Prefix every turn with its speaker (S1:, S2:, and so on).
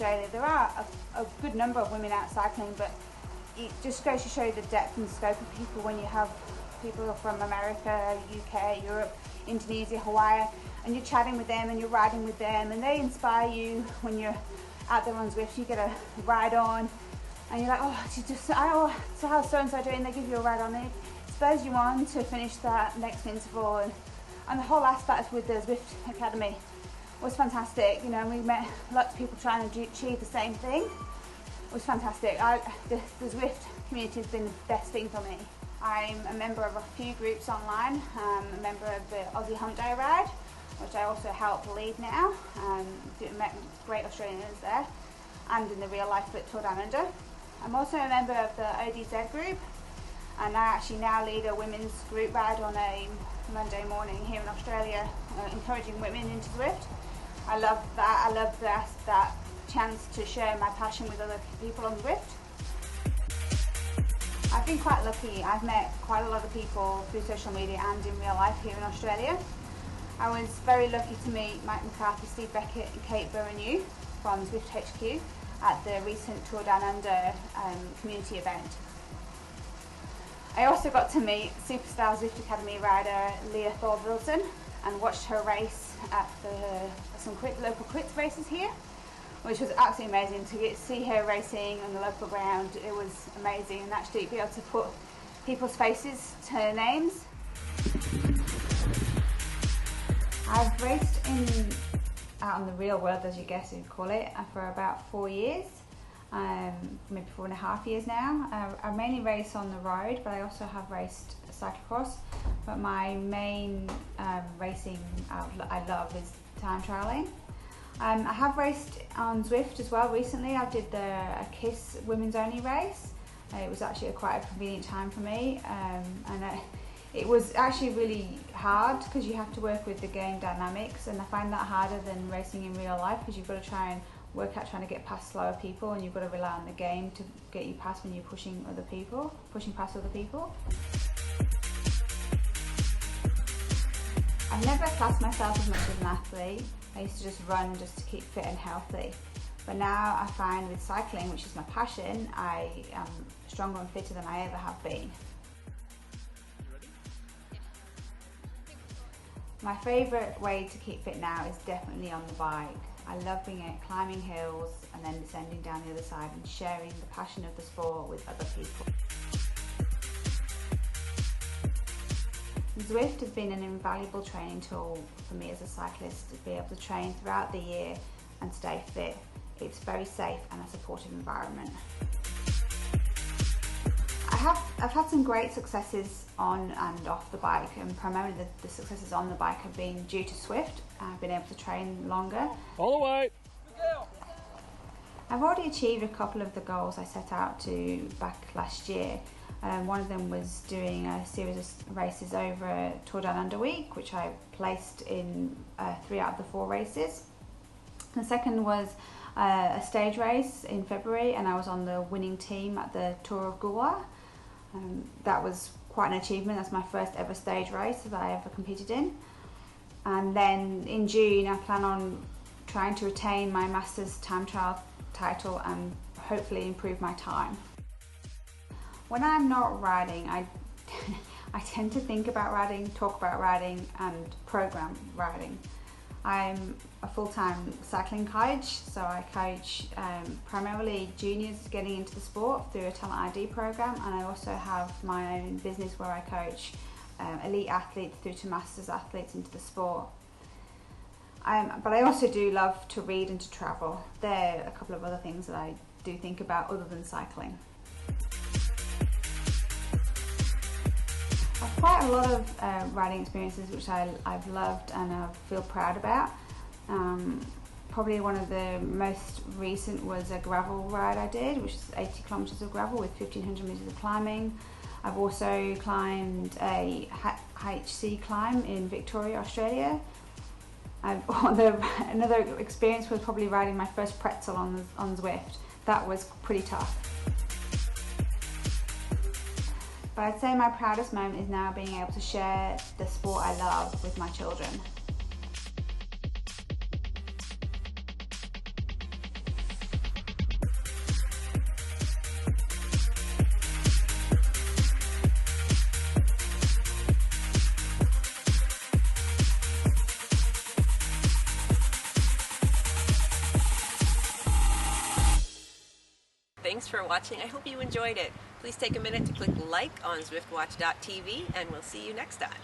S1: Australia. There are a good number of women out cycling, but it just goes to show you the depth and scope of people when you have people from America, UK, Europe, Indonesia, Hawaii, and you're chatting with them and you're riding with them, and they inspire you when you're out there on Zwift. You get a RideOn and you're like, oh, so how's so-and-so doing? They give you a RideOn, and it spurs you on to finish that next interval, and the whole aspect with the Zwift Academy was fantastic. You know, we met lots of people trying to achieve the same thing. It was fantastic. The Zwift community has been the best thing for me. I'm a member of a few groups online. I'm a member of the Aussie Hump Day Ride, which I also help lead now. Met great Australians there, and in the real life at Tour Down Under. I'm also a member of the ODZ group, and I actually now lead a women's group ride on a Monday morning here in Australia, encouraging women into Zwift. I love that. I love that chance to share my passion with other people on Zwift. I've been quite lucky. I've met quite a lot of people through social media and in real life here in Australia. I was very lucky to meet Mike McCarthy, Steve Beckett and Kate Burrenew from Zwift HQ at the recent Tour Down Under community event. I also got to meet superstar Zwift Academy rider Leah Thorvaldsen and watched her race at some local Crick races here, which was absolutely amazing to see her racing on the local ground. It was amazing, and actually be able to put people's faces to her names. I've raced out in the real world, as you guess you'd call it, for about 4 years, maybe 4.5 years now. I mainly race on the road, but I also have raced cyclocross. But my main racing I love is time trialing. I have raced on Zwift as well recently. I did a KISS women's only race. It was actually quite a convenient time for me, and it was actually really hard because you have to work with the game dynamics, and I find that harder than racing in real life because you've got to try and work out trying to get past slower people, and you've got to rely on the game to get you past when you're pushing past other people. I've never classed myself as much as an athlete. I used to just run just to keep fit and healthy. But now I find with cycling, which is my passion, I am stronger and fitter than I ever have been. My favourite way to keep fit now is definitely on the bike. I love climbing hills and then descending down the other side and sharing the passion of the sport with other people. Zwift has been an invaluable training tool for me as a cyclist to be able to train throughout the year and stay fit. It's very safe and a supportive environment. I've had some great successes on and off the bike, and primarily the successes on the bike have been due to Zwift. I've been able to train longer.
S2: All the way!
S1: I've already achieved a couple of the goals I set out to back last year. One of them was doing a series of races over Tour Down Under week, which I placed in 3 out of the 4 races. The second was a stage race in February, and I was on the winning team at the Tour of Goa. That was quite an achievement. That's my first ever stage race that I ever competed in. And then in June I plan on trying to retain my Masters time trial title and hopefully improve my time. When I'm not riding, I tend to think about riding, talk about riding and program riding. I'm a full-time cycling coach, so I coach primarily juniors getting into the sport through a talent ID program, and I also have my own business where I coach elite athletes through to masters athletes into the sport. But I also do love to read and to travel. There are a couple of other things that I do think about other than cycling. I've quite a lot of riding experiences which I've loved and I feel proud about. Probably one of the most recent was a gravel ride I did, which is 80 kilometres of gravel with 1500 metres of climbing. I've also climbed a HC climb in Victoria, Australia. Another experience was probably riding my first pretzel on Zwift. That was pretty tough. But I'd say my proudest moment is now being able to share the sport I love with my children.
S2: Thanks for watching. I hope you enjoyed it. Please take a minute to click like on zwiftwatch.tv, and we'll see you next time.